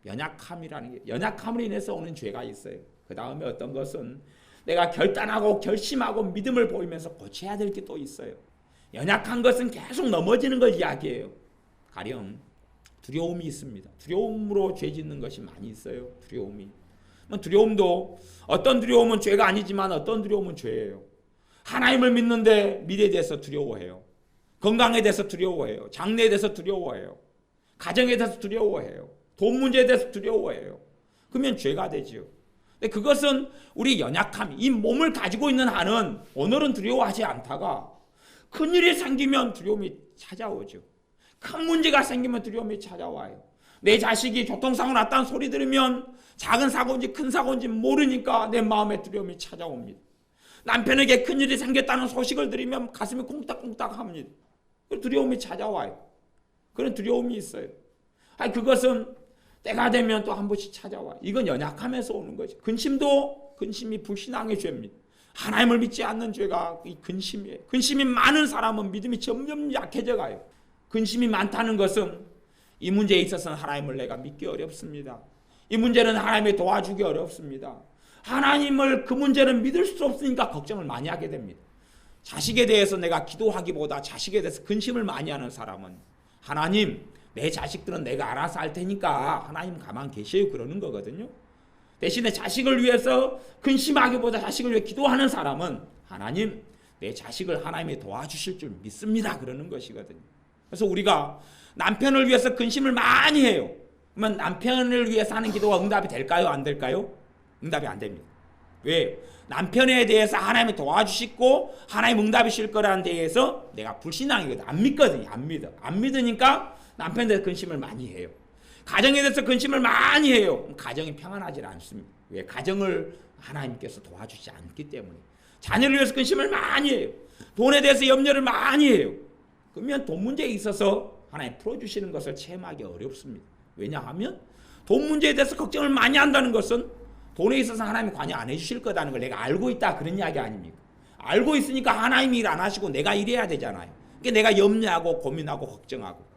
연약함이라는 게 연약함으로 인해서 오는 죄가 있어요. 그 다음에 어떤 것은 내가 결단하고 결심하고 믿음을 보이면서 고쳐야 될 게 또 있어요. 연약한 것은 계속 넘어지는 걸 이야기해요. 가령 두려움이 있습니다. 두려움으로 죄 짓는 것이 많이 있어요. 두려움도 어떤 두려움은 죄가 아니지만 어떤 두려움은 죄예요. 하나님을 믿는데 미래에 대해서 두려워해요. 건강에 대해서 두려워해요. 장래에 대해서 두려워해요. 가정에 대해서 두려워해요. 돈 문제에 대해서 두려워해요. 그러면 죄가 되지요. 근데 그것은 우리 연약함, 이 몸을 가지고 있는 한은 오늘은 두려워하지 않다가 큰일이 생기면 두려움이 찾아오죠. 큰 문제가 생기면 두려움이 찾아와요. 내 자식이 교통사고 났다는 소리 들으면 작은 사고인지 큰 사고인지 모르니까 내 마음에 두려움이 찾아옵니다. 남편에게 큰일이 생겼다는 소식을 들으면 가슴이 콩닥콩닥 합니다. 두려움이 찾아와요. 그런 두려움이 있어요. 그것은 때가 되면 또 한 번씩 찾아와요. 이건 연약함에서 오는 거죠. 근심이 불신앙의 죄입니다. 하나님을 믿지 않는 죄가 이 근심이에요. 근심이 많은 사람은 믿음이 점점 약해져 가요. 근심이 많다는 것은 이 문제에 있어서는 하나님을 내가 믿기 어렵습니다. 이 문제는 하나님이 도와주기 어렵습니다. 하나님을 그 문제는 믿을 수 없으니까 걱정을 많이 하게 됩니다. 자식에 대해서 내가 기도하기보다 자식에 대해서 근심을 많이 하는 사람은 하나님, 내 자식들은 내가 알아서 할 테니까 하나님 가만 계세요 그러는 거거든요. 대신에 자식을 위해서 근심하기보다 자식을 위해 기도하는 사람은 하나님, 내 자식을 하나님이 도와주실 줄 믿습니다 그러는 것이거든요. 그래서 우리가 남편을 위해서 근심을 많이 해요. 그러면 남편을 위해서 하는 기도가 응답이 될까요? 안 될까요? 응답이 안 됩니다. 왜? 남편에 대해서 하나님이 도와주시고 하나님 응답이실 거라는 데에서 내가 불신앙이거든. 안 믿거든요. 안 믿어. 안 믿으니까 남편에 대해서 근심을 많이 해요. 가정에 대해서 근심을 많이 해요. 가정이 평안하지 않습니다. 왜? 가정을 하나님께서 도와주지 않기 때문에. 자녀를 위해서 근심을 많이 해요. 돈에 대해서 염려를 많이 해요. 그러면 돈 문제에 있어서 하나님 풀어주시는 것을 체험하기 어렵습니다. 왜냐하면 돈 문제에 대해서 걱정을 많이 한다는 것은 돈에 있어서 하나님이 관여 안 해주실 거다는 걸 내가 알고 있다 그런 이야기 아닙니까? 알고 있으니까 하나님이 일 안 하시고 내가 일해야 되잖아요. 그러니까 내가 염려하고 고민하고 걱정하고.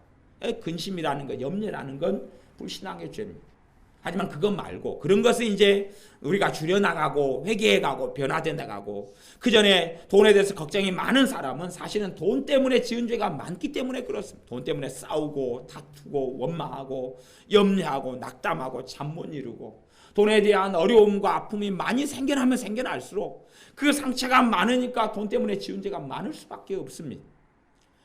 근심이라는 것, 염려라는 건 불신앙의 죄입니다. 하지만 그것 말고 그런 것은 이제 우리가 줄여나가고 회개해가고 변화돼나가고 그 전에 돈에 대해서 걱정이 많은 사람은 사실은 돈 때문에 지은 죄가 많기 때문에 그렇습니다. 돈 때문에 싸우고 다투고 원망하고 염려하고 낙담하고 잠 못 이루고 돈에 대한 어려움과 아픔이 많이 생겨나면 생겨날수록 그 상처가 많으니까 돈 때문에 지은 죄가 많을 수밖에 없습니다.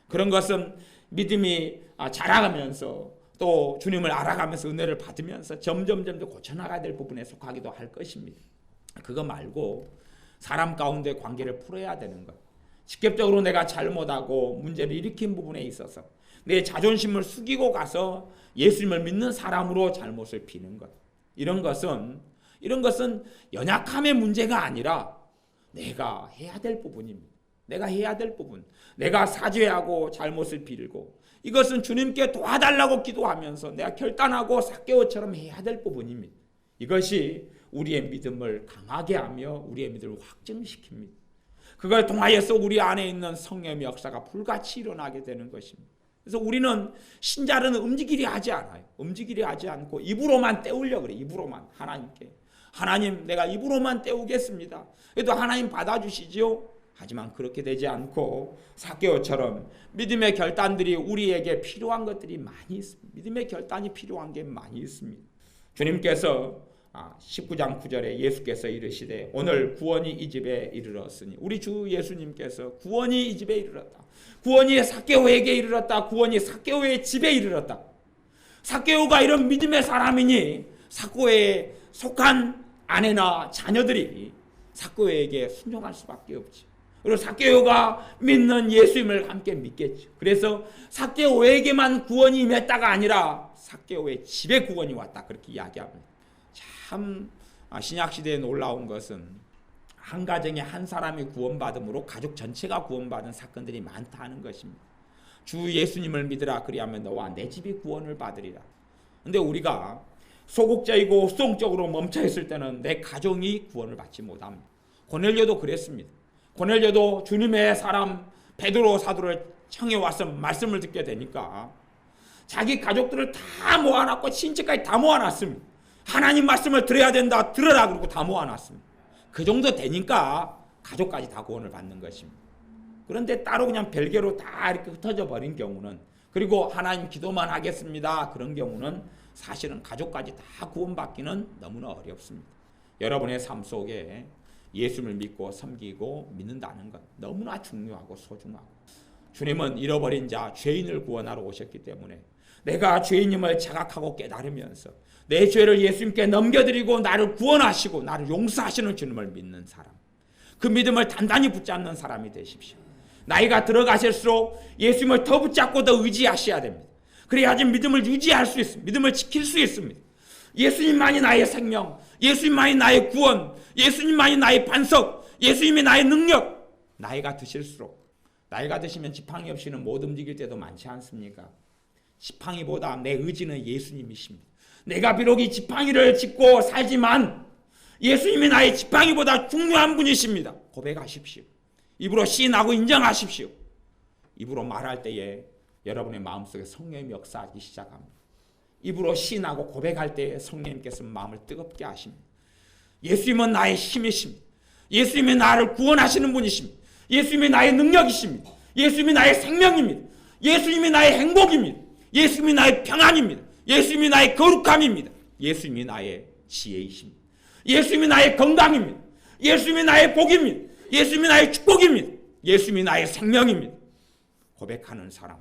그런 것은 믿음이 자라가면서 또 주님을 알아가면서 은혜를 받으면서 점점 더 고쳐나가야 될 부분에 속하기도 할 것입니다. 그거 말고 사람 가운데 관계를 풀어야 되는 것. 직접적으로 내가 잘못하고 문제를 일으킨 부분에 있어서 내 자존심을 숙이고 가서 예수님을 믿는 사람으로 잘못을 비는 것. 이런 것은 연약함의 문제가 아니라 내가 해야 될 부분입니다. 내가 해야 될 부분. 내가 사죄하고 잘못을 빌고 이것은 주님께 도와달라고 기도하면서 내가 결단하고 삭개오처럼 해야 될 부분입니다. 이것이 우리의 믿음을 강하게 하며 우리의 믿음을 확증시킵니다. 그걸 통하여서 우리 안에 있는 성령의 역사가 불같이 일어나게 되는 것입니다. 그래서 우리는 신자는 움직이려 하지 않아요. 움직이려 하지 않고 입으로만 때우려고 그래요. 입으로만 하나님께. 하나님 내가 입으로만 때우겠습니다. 그래도 하나님 받아주시지요. 하지만 그렇게 되지 않고 삭개오처럼 믿음의 결단들이 우리에게 필요한 것들이 많이 있습니다. 믿음의 결단이 필요한 게 많이 있습니다. 주님께서 19장 9절에 예수께서 이르시되 오늘 구원이 이 집에 이르렀으니 우리 주 예수님께서 구원이 이 집에 이르렀다. 구원이 삭개오에게 이르렀다. 구원이 삭개오의 집에 이르렀다. 삭개오가 이런 믿음의 사람이니 삭개오에 속한 아내나 자녀들이 삭개오에게 순종할 수밖에 없지. 그리고 삭개오가 믿는 예수님을 함께 믿겠죠. 그래서 삭개오에게만 구원이 임했다가 아니라 삭개오의 집에 구원이 왔다. 그렇게 이야기합니다. 참 신약시대에 놀라운 것은 한 가정에 한 사람이 구원받음으로 가족 전체가 구원받은 사건들이 많다는 것입니다. 주 예수님을 믿으라 그리하면 너와 내 집이 구원을 받으리라. 근데 우리가 소극적이고 수동적으로 멈춰있을 때는 내 가정이 구원을 받지 못합니다. 고넬료도 그랬습니다. 고넬료도 주님의 사람 베드로 사도를 청해와서 말씀을 듣게 되니까 자기 가족들을 다 모아놨고 친척까지 다 모아놨습니다. 하나님 말씀을 들어야 된다 들으라 그러고 다 모아놨습니다. 그 정도 되니까 가족까지 다 구원을 받는 것입니다. 그런데 따로 그냥 별개로 다 이렇게 흩어져 버린 경우는 그리고 하나님 기도만 하겠습니다 그런 경우는 사실은 가족까지 다 구원받기는 너무나 어렵습니다. 여러분의 삶 속에 예수를 믿고 섬기고 믿는다는 것 너무나 중요하고 소중하고 주님은 잃어버린 자, 죄인을 구원하러 오셨기 때문에 내가 죄인임을 자각하고 깨달으면서 내 죄를 예수님께 넘겨드리고 나를 구원하시고 나를 용서하시는 주님을 믿는 사람, 그 믿음을 단단히 붙잡는 사람이 되십시오. 나이가 들어가실수록 예수님을 더 붙잡고 더 의지하셔야 됩니다. 그래야지 믿음을 유지할 수 있습니다. 믿음을 지킬 수 있습니다. 예수님만이 나의 생명, 예수님만이 나의 구원, 예수님만이 나의 반석, 예수님이 나의 능력. 나이가 드실수록, 나이가 드시면 지팡이 없이는 못 움직일 때도 많지 않습니까? 지팡이보다 내 의지는 예수님이십니다. 내가 비록 이 지팡이를 짚고 살지만 예수님이 나의 지팡이보다 중요한 분이십니다. 고백하십시오. 입으로 시인하고 인정하십시오. 입으로 말할 때에 여러분의 마음속에 성령님이 역사하기 시작합니다. 입으로 시인하고 고백할 때에 성령님께서 마음을 뜨겁게 하십니다. 예수님은 나의 힘이십니다. 예수님이 나를 구원하시는 분이십니다. 예수님이 나의 능력이십니다. 예수님이 나의 생명입니다. 예수님이 나의 행복입니다. 예수님이 나의 평안입니다. 예수님이 나의 거룩함입니다. 예수님이 나의 지혜이십니다. 예수님이 나의 건강입니다. 예수님이 나의 복입니다. 예수님이 나의 축복입니다. 예수님이 나의 생명입니다. 고백하는 사람,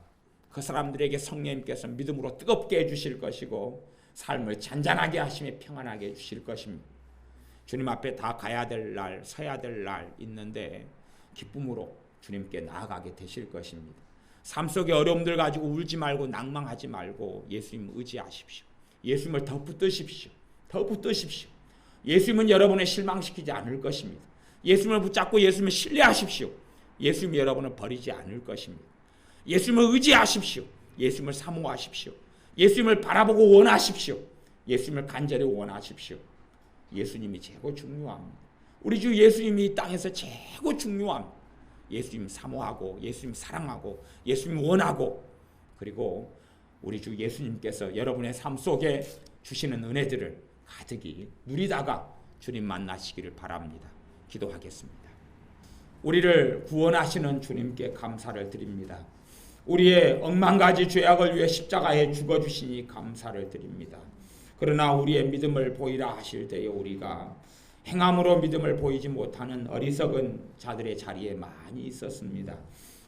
그 사람들에게 성령님께서 믿음으로 뜨겁게 해주실 것이고 삶을 잔잔하게 하시며 평안하게 해주실 것입니다. 주님 앞에 다 가야 될 날, 서야 될 날 있는데 기쁨으로 주님께 나아가게 되실 것입니다. 삶 속의 어려움들 가지고 울지 말고 낭망하지 말고 예수님 의지하십시오. 예수님을 더 붙드십시오. 더 붙드십시오. 예수님은 여러분을 실망시키지 않을 것입니다. 예수님을 붙잡고 예수님을 신뢰하십시오. 예수님이 여러분을 버리지 않을 것입니다. 예수님을 의지하십시오. 예수님을 사모하십시오. 예수님을 바라보고 원하십시오. 예수님을 간절히 원하십시오. 예수님이 최고 중요합니다. 우리 주 예수님이 이 땅에서 최고 중요합니다. 예수님 사모하고 예수님 사랑하고 예수님 원하고, 그리고 우리 주 예수님께서 여러분의 삶 속에 주시는 은혜들을 가득히 누리다가 주님 만나시기를 바랍니다. 기도하겠습니다. 우리를 구원하시는 주님께 감사를 드립니다. 우리의 억만가지 죄악을 위해 십자가에 죽어주시니 감사를 드립니다. 그러나 우리의 믿음을 보이라 하실 때에 우리가 행함으로 믿음을 보이지 못하는 어리석은 자들의 자리에 많이 있었습니다.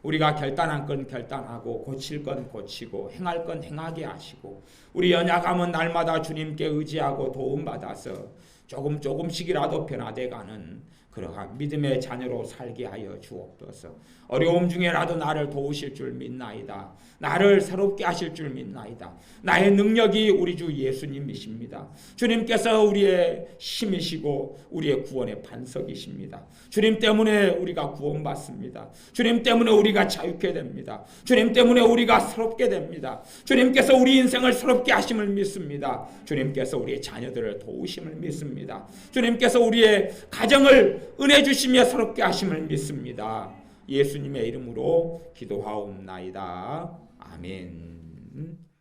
우리가 결단할 건 결단하고 고칠 건 고치고 행할 건 행하게 하시고 우리 연약함은 날마다 주님께 의지하고 도움받아서 조금씩이라도 변화돼가는 그러한 믿음의 자녀로 살게 하여 주옵소서. 어려움 중에라도 나를 도우실 줄 믿나이다. 나를 새롭게 하실 줄 믿나이다. 나의 능력이 우리 주 예수님이십니다. 주님께서 우리의 힘이시고 우리의 구원의 반석이십니다. 주님 때문에 우리가 구원받습니다. 주님 때문에 우리가 자유케 됩니다. 주님 때문에 우리가 새롭게 됩니다. 주님께서 우리 인생을 새롭게 하심을 믿습니다. 주님께서 우리의 자녀들을 도우심을 믿습니다. 주님께서 우리의 가정을 은혜 주시며 새롭게 하심을 믿습니다. 예수님의 이름으로 기도하옵나이다. 아멘.